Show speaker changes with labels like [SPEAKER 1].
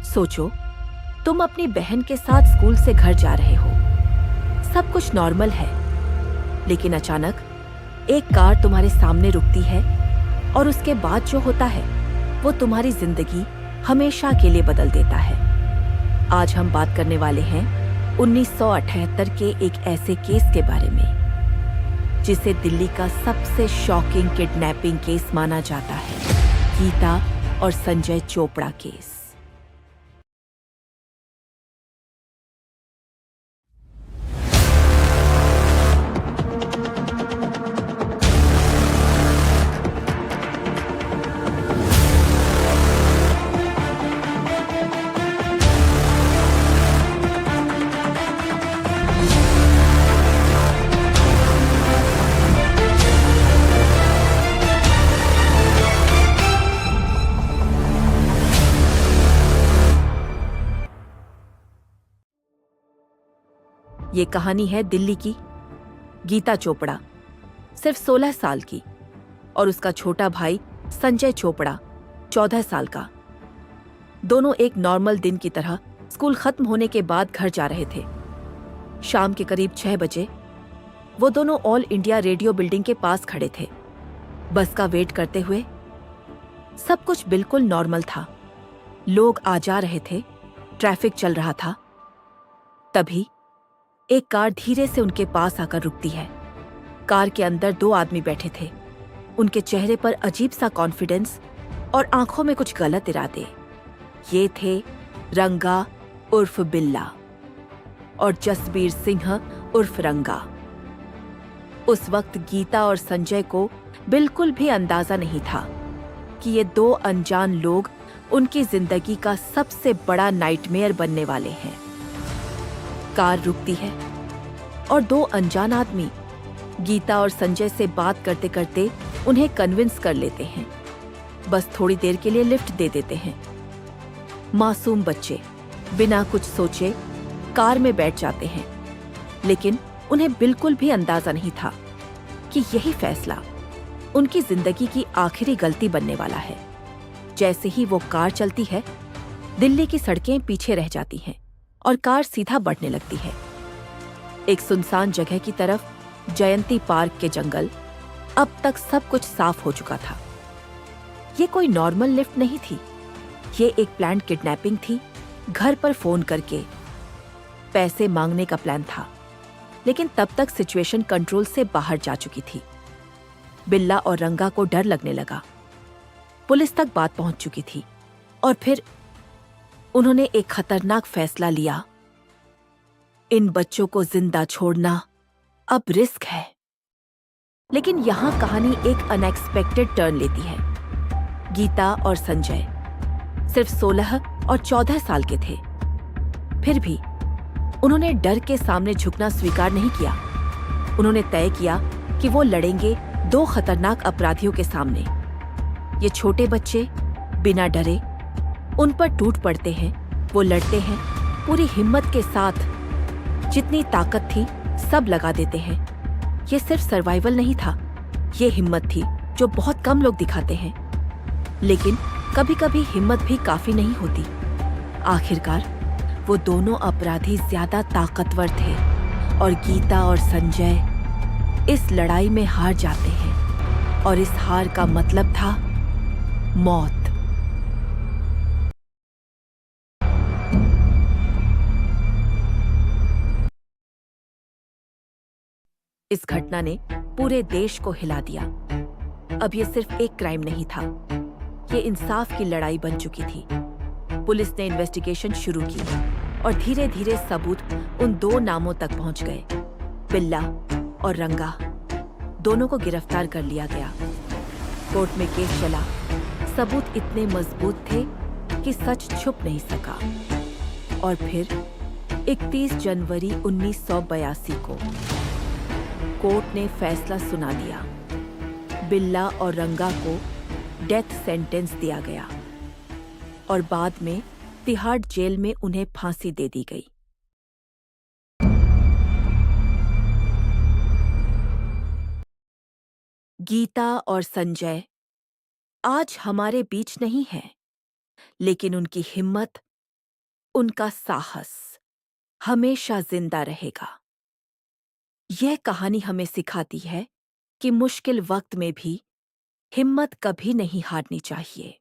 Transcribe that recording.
[SPEAKER 1] सोचो, तुम अपनी बहन के साथ स्कूल से घर जा रहे हो। सब कुछ नॉर्मल है, लेकिन अचानक एक कार तुम्हारे सामने रुकती है और उसके बाद जो होता है वो तुम्हारी जिंदगी हमेशा के लिए बदल देता है। आज हम बात करने वाले हैं 1978 के एक ऐसे केस के बारे में जिसे दिल्ली का सबसे शॉकिंग किडनैपिंग केस माना जाता है, गीता और संजय चोपड़ा केस। ये कहानी है दिल्ली की गीता चोपड़ा, सिर्फ 16 साल की, और उसका छोटा भाई संजय चोपड़ा 14 साल का। दोनों एक नॉर्मल दिन की तरह स्कूल खत्म होने के बाद घर जा रहे थे। शाम के करीब 6 बजे वो दोनों ऑल इंडिया रेडियो बिल्डिंग के पास खड़े थे, बस का वेट करते हुए। सब कुछ बिल्कुल नॉर्मल था, लोग आ जा रहे थे, ट्रैफिक चल रहा था। तभी एक कार धीरे से उनके पास आकर रुकती है। कार के अंदर 2 आदमी बैठे थे। उनके चेहरे पर अजीब सा कॉन्फिडेंस और आंखों में कुछ गलत इरादे। ये थे रंगा उर्फ बिल्ला और जसबीर सिंह उर्फ रंगा। उस वक्त गीता और संजय को बिल्कुल भी अंदाजा नहीं था कि ये 2 अनजान लोग उनकी जिंदगी का सबसे बड़ा नाइटमेयर बनने वाले हैं। कार रुकती है और 2 अनजान आदमी गीता और संजय से बात करते करते उन्हें कन्विंस कर लेते हैं। बस थोड़ी देर के लिए लिफ्ट दे देते हैं। मासूम बच्चे बिना कुछ सोचे कार में बैठ जाते हैं, लेकिन उन्हें बिल्कुल भी अंदाजा नहीं था कि यही फैसला उनकी जिंदगी की आखिरी गलती बनने वाला है। जैसे ही वो कार चलती है, दिल्ली की सड़कें पीछे रह जाती हैं और कार सीधा बढ़ने लगती है एक सुनसान जगह की तरफ। जयंती पार्क के जंगल। अब तक सब कुछ साफ हो चुका था। ये कोई नॉर्मल लिफ्ट नहीं थी, ये एक प्लान्ड किडनैपिंग थी। घर पर फोन करके पैसे मांगने का प्लान था, लेकिन तब तक सिचुएशन कंट्रोल से बाहर जा चुकी थी। बिल्ला और रंगा को डर लगने लगा। पुलिस तक बात पहुंच चुकी थी और फिर उन्होंने एक खतरनाक फैसला लिया। इन बच्चों को जिंदा छोड़ना अब रिस्क है। लेकिन यहां कहानी एक अनएक्सपेक्टेड टर्न लेती है। गीता और संजय सिर्फ 16 और 14 साल के थे, फिर भी उन्होंने डर के सामने झुकना स्वीकार नहीं किया। उन्होंने तय किया कि वो लड़ेंगे 2 खतरनाक अपराधियों के सामने। ये छोटे बच्चे बिना डरे उन पर टूट पड़ते हैं। वो लड़ते हैं पूरी हिम्मत के साथ, जितनी ताकत थी सब लगा देते हैं। ये सिर्फ सर्वाइवल नहीं था, ये हिम्मत थी जो बहुत कम लोग दिखाते हैं। लेकिन कभी-कभी हिम्मत भी काफी नहीं होती। आखिरकार वो दोनों अपराधी ज्यादा ताकतवर थे और गीता और संजय इस लड़ाई में हार जाते हैं, और इस हार का मतलब था मौत। इस घटना ने पूरे देश को हिला दिया। अब ये सिर्फ एक क्राइम नहीं था, ये इंसाफ की लड़ाई बन चुकी थी। पुलिस ने इन्वेस्टिगेशन शुरू की और धीरे धीरे सबूत उन 2 नामों तक पहुंच गए। बिल्ला और रंगा दोनों को गिरफ्तार कर लिया गया। कोर्ट में केस चला। सबूत इतने मजबूत थे कि सच छुप नहीं सका। और फिर 31 जनवरी 1982 को कोर्ट ने फैसला सुना दिया। बिल्ला और रंगा को डेथ सेंटेंस दिया गया और बाद में तिहाड़ जेल में उन्हें फांसी दे दी गई। गीता और संजय आज हमारे बीच नहीं है, लेकिन उनकी हिम्मत उनका साहस हमेशा जिंदा रहेगा। यह कहानी हमें सिखाती है कि मुश्किल वक्त में भी हिम्मत कभी नहीं हारनी चाहिए।